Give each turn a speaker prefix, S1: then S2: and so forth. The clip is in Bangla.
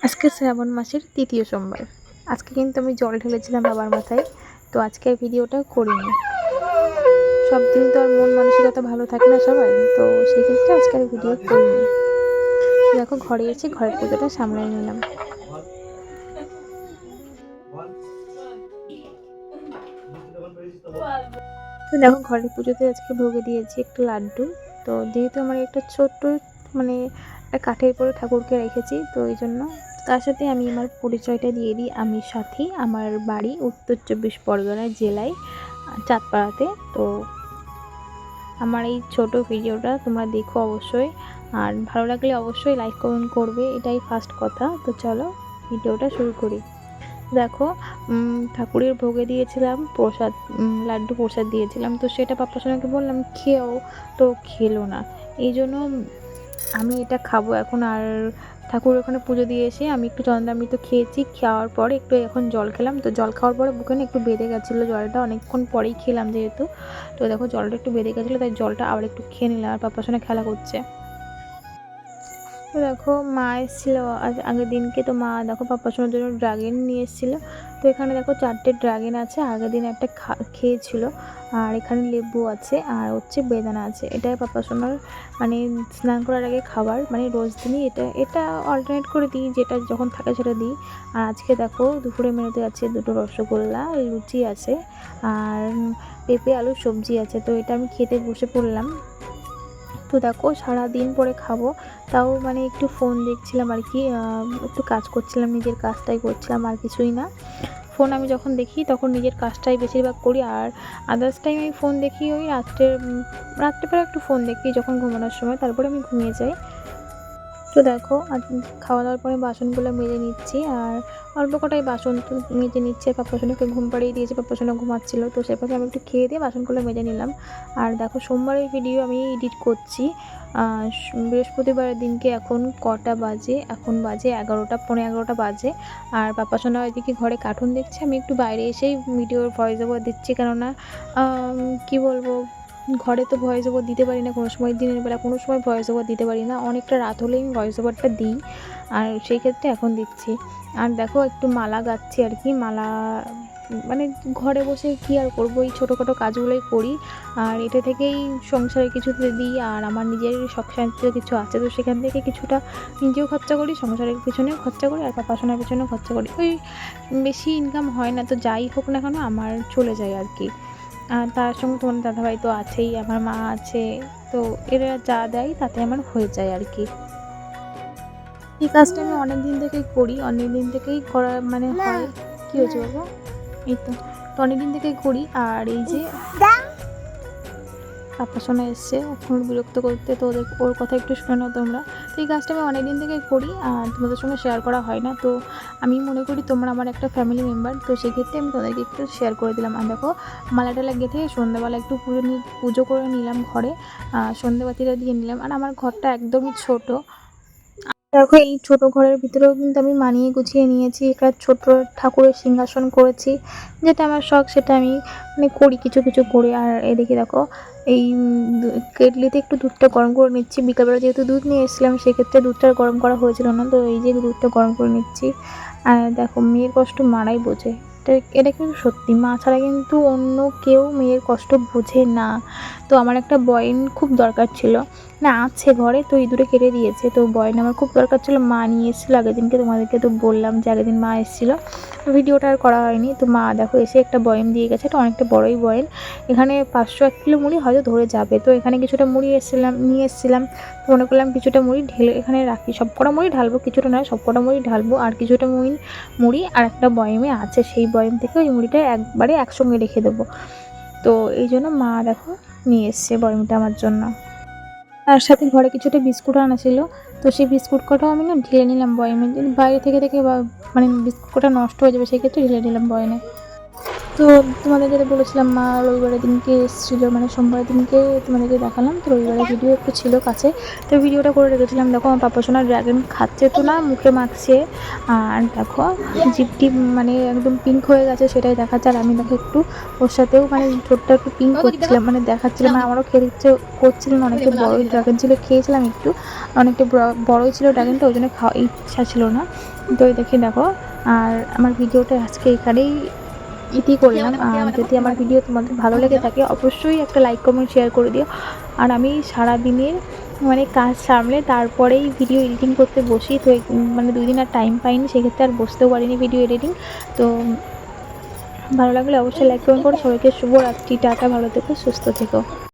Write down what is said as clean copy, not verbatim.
S1: আজকে শ্রাবণ মাসের তৃতীয় সোমবার। আজকে কিন্তু আমি জল ঢেলেছিলাম বাবার মাথায়, তো আজকের ভিডিওটা করিনি। সব দিন তো আর মন মানসিকতা ভালো থাকে না সবার, তো সেই ক্ষেত্রে আজকের ভিডিও করিনি। দেখো ঘরে এসে ঘরের পুজোটা সামলাই নিলাম। তো দেখো ঘরের পুজোতে আজকে ভোগে দিয়েছি একটু লাড্ডু। তো যেহেতু আমার একটা ছোট্ট মানে কাঠের পরে ঠাকুরকে রেখেছি, তো এই জন্য তার সাথে আমি আমার পরিচয়টা দিয়ে দিই। আমি সাথী, আমার বাড়ি উত্তর 24 পরগনা জেলায় চাঁদপাড়াতে। তো আমার এই ছোট ভিডিওটা তোমরা দেখো অবশ্যই, আর ভালো লাগলে অবশ্যই লাইক কমেন্ট করবে, এটাই ফার্স্ট কথা। তো চলো ভিডিওটা শুরু করি। দেখো ঠাকুরের ভোগে দিয়েছিলাম প্রসাদ, লাড্ডু প্রসাদ দিয়েছিলাম। তো সেটা পাপ্পা সোনাকে বললাম খেও, তো খেলো না। এই জন্য আমি এটা খাবো এখন। আর ঠাকুর ওখানে পুজো দিয়ে এসে আমি একটু চন্দ্রামৃত খেয়েছি, খাওয়ার পরে একটু এখন জল খেলাম। তো জল খাওয়ার পরে বুকে না একটু বেঁধে গেছিলো জলটা, অনেকক্ষণ পরেই খেলাম যেহেতু। তো দেখো জলটা একটু বেঁধে গেছিলো, তাই জলটা আবার একটু খেয়ে নিলাম। আর পাপ্পার সঙ্গে খেলা করছে। তো দেখো মা এসেছিলো আগের দিনকে, তো মা দেখো পাপ্পার সঙ্গে জন্য ড্রাগন নিয়ে এসেছিলো। তো এখানে দেখো 4টে ড্রাগন আছে, আগের দিন একটা খেয়েছিল। আর এখানে লেবু আছে, আর হচ্ছে বেদানা আছে। এটাই পাপ্পার সোনার মানে স্নান করার আগে খাবার, মানে রোজ দিনই এটা এটা অল্টারনেট করে দিই, যেটা যখন থাকে সেটা দিই। আর আজকে দেখো দুপুরে মেনুতে আছে 2টো রসগোল্লা, লুচি আছে, আর পেঁপে আলুর সবজি আছে। তো এটা আমি খেতে বসে পড়লাম। তো দেখো সারাদিন পরে খাবো, তাও মানে একটু ফোন দেখছিলাম আর কি, একটু কাজ করছিলাম, নিজের কাজটাই করছিলাম, আর কিছুই না। ফোন আমি যখন দেখি তখন নিজের কাজটাই বেশিরভাগ করি, আর আদার্স টাইম আমি ফোন দেখি ওই রাত্রেবেলা একটু ফোন দেখি যখন ঘুমানোর সময়, তারপরে আমি ঘুমিয়ে যাই। তো দেখো খাওয়া দাওয়ার পরে বাসনগুলো মেজে নিচ্ছি, আর অল্প কটাই বাসন তো মেজে নিচ্ছে। পাপ্পা সোনাকে ঘুম পাড়িয়ে দিয়েছে, পাপ্পা সোনা ঘুমাচ্ছিলো, তো সেভাবে আমি একটু খেয়ে দিয়ে বাসনগুলো মেজে নিলাম। আর দেখো সোমবারের ভিডিও আমি এডিট করছি বৃহস্পতিবারের দিনকে। এখন কটা বাজে? এখন বাজে 11টা, পৌনে 11টা বাজে। আর পাপ্পা সোনা ওইদিকে ঘরে কার্টুন দেখছে, আমি একটু বাইরে এসেই ভিডিওর ভয়েস ওভার দিচ্ছি। কেননা কী বলবো, ঘরে তো ভয়েস ওভার দিতে পারি না কোনো সময়, দিনের বেলা কোনো সময় ভয়েস ওভার দিতে পারি না, অনেকটা রাত হলেই আমি ভয়েস ওভারটা দিই, আর সেই ক্ষেত্রে এখন দিচ্ছি। আর দেখো একটু মালা গাচ্ছি আর কি, মালা মানে ঘরে বসে কী আর করবো, এই ছোটোখাটো কাজগুলোই করি। আর এটা থেকেই সংসারে কিছুতে দিই, আর আমার নিজের শখ সাহিত্য কিছু আছে, তো সেখান থেকে কিছুটা নিজেও খরচা করি, সংসারের পিছনেও খরচা করি, আর পড়াশোনার পিছনেও খরচা করি। ওই বেশি ইনকাম হয় না, তো যাই হোক না কেন আমার চলে যায় আর কি। আর তার সঙ্গে তোমার দাদাভাই তো আছেই, আমার মা আছে, তো এরা যা দেয় তাতে আমার হয়ে যায় আর কি। এই কাজটা আমি অনেক দিন থেকেই করি, অনেক দিন থেকেই করা মানে হয়। কী হয়েছে বাবু? এই তো অনেক দিন থেকেই করি। আর এই যে পাপ্পা সোনা এসছে এখন বিরক্ত করতে, তো ওর কথা একটু শুনে নাও তোমরা। তো এই কাজটা আমি অনেক দিন থেকেই করি, আর তোমাদের সঙ্গে শেয়ার করা হয় না। তো আমি মনে করি তোমরা আমার একটা ফ্যামিলি মেম্বার, তো সেক্ষেত্রে আমি তোমাদেরকে একটু শেয়ার করে দিলাম। আর দেখো মালা টালা গেঁথে সন্ধ্যাবেলা একটু পুজো করে নিলাম ঘরে, সন্ধ্যেবাতিটা দিয়ে নিলাম। আর আমার ঘরটা একদমই ছোট। দেখো এই ছোট ঘরের ভিতরেও কিন্তু আমি মানিয়ে গুছিয়ে নিয়েছি, একটা ছোট ঠাকুরের সিংহাসন করেছি, যেটা আমার শখ, সেটা আমি মানে করি কিছু কিছু করে। আর এদিকে দেখো এই কেটলিতে একটু দুধটা গরম করে নিচ্ছি, বিকালবেলা যেহেতু দুধ নিয়ে এসেছিলাম সেক্ষেত্রে দুধটা গরম করা হয়েছিল না, তো এই যে দুধটা গরম করে নিচ্ছি। আর দেখো মেয়ের কষ্ট মারাই বোঝে, এটা কিন্তু সত্যি, মা ছাড়া কিন্তু অন্য কেউ মেয়ের কষ্ট বোঝে না। তো আমার একটা বয়েন খুব দরকার ছিল, না আছে ঘরে, তো ইঁদুরে কেটে দিয়েছে, তো বয়েন আমার খুব দরকার ছিল। মা নিয়ে এসেছিলো আগের দিনকে, তোমাদেরকে তো বললাম যে আগের দিন মা এসেছিলো, ভিডিওটা আর করা হয়নি। তো মা দেখো এসে একটা বয়েন দিয়ে গেছে, এটা অনেকটা বড়োই বয়েন, এখানে 500-1 কিলো মুড়ি হয়তো ধরে যাবে। তো এখানে কিছুটা মুড়ি নিয়ে এসেছিলাম, তো মনে করলাম কিছুটা মুড়ি ঢেলে এখানে রাখি, সব কটা মুড়ি ঢালবো, কিছুটা নয় সব কটা মুড়ি ঢালবো। আর কিছুটা মুড়ি আর একটা বয়েমে আছে, সেই বয়েম থেকে ওই মুড়িটা একবারে একসঙ্গে রেখে দেবো। তো এই জন্য মা দেখো নিয়ে এসছে বয়েমটা আমার জন্য। তার সাথে ঘরে কিছুটা বিস্কুট আনা ছিল, তো সেই বিস্কুট কটাও আমি না ঢেলে নিলাম বয়েমে, বাইরে থেকে মানে বিস্কুট কটা নষ্ট হয়ে যাবে, সেক্ষেত্রে ঢেলে নিলাম বয়েমে। তো তোমাদেরকে তো বলেছিলাম মা রবিবারের দিনকে এসেছিলো, মানে সোমবারের দিনকে তোমাদেরকে দেখালাম। তো রবিবারের ভিডিও একটু ছিল কাছে, তো ভিডিওটা করে রেখেছিলাম। দেখো আমার পাপা সোনা ড্রাগন খাচ্ছে তো না, মুখে মাখছে। আর দেখো জিপটি মানে একদম পিঙ্ক হয়ে গেছে, সেটাই দেখাচ্ছে। আর আমি দেখো একটু ওর সাথেও মানে ঠোঁটটা একটু পিঙ্ক করছিলাম, মানে দেখাচ্ছিলাম। মানে আমারও খেতে ইচ্ছে করছিলাম, অনেকটা বড়োই ড্রাগন ছিল, খেয়েছিলাম একটু, অনেকটা বড়োই ছিল ড্রাগনটা, ওই জন্য খাওয়া ইচ্ছা ছিল না। তো দেখে দেখো, আর আমার ভিডিওটা আজকে এখানেই ইতি করলাম। আর যদি আমার ভিডিও তোমাদের ভালো লেগে থাকে অবশ্যই একটা লাইক কমেন্ট শেয়ার করে দিও। আর আমি সারাদিনের মানে কাজ সামলে তারপরেই ভিডিও এডিটিং করতে বসি, তো মানে 2 দিন আর টাইম পাইনি, সেক্ষেত্রে আর বসতেও পারিনি ভিডিও এডিটিং। তো ভালো লাগলে অবশ্যই লাইক কমেন্ট করো। সবাইকে শুভরাত্রি, টাটা, ভালো থেকো, সুস্থ থেকো।